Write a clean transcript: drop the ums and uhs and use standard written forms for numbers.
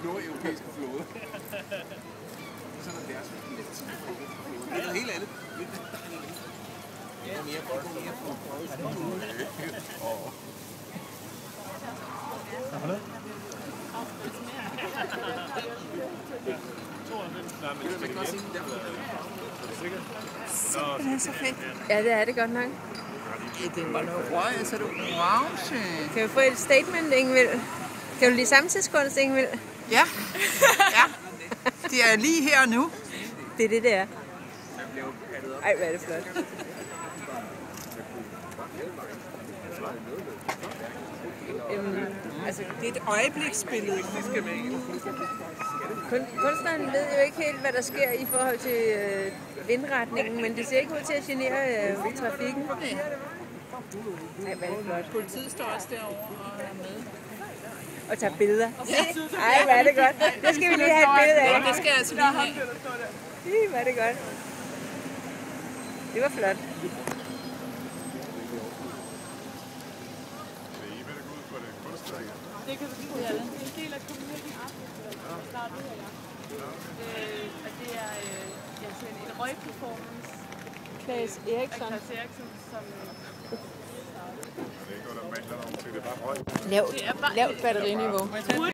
nordeuropæiske flåde. Så er der deres flåde. Det er noget helt andet. Det er mere godt. Det er så fedt. Ja, det er det godt nok. Ja, det var noget røg, så er det orange. Kan vi få et statement, Ingvild? Kan du lide samtidskunst, Ingvild? Ja, ja. Det er lige her og nu. Det er det, det er. Ej, hvad er det flot. Altså, det er et øjebliksbillede. Kunstneren ved jo ikke helt, hvad der sker i forhold til vindretningen, men det ser ikke ud til at genere trafikken. Ej, hvad er det flot. Politiet står også derovre og er med. Og tager billeder. Ej, hvad er det godt. Det skal vi lige have et billede af. Det skal jeg altså lige have. Hvad er det godt. Det var flot. Det kan du sige, det er en del af Copenhagen Art Festival. Snart ud af jer. Og det er sådan en røgperformance. Claes Eriksson. Claes Eriksson, som Lavt batteriniveau.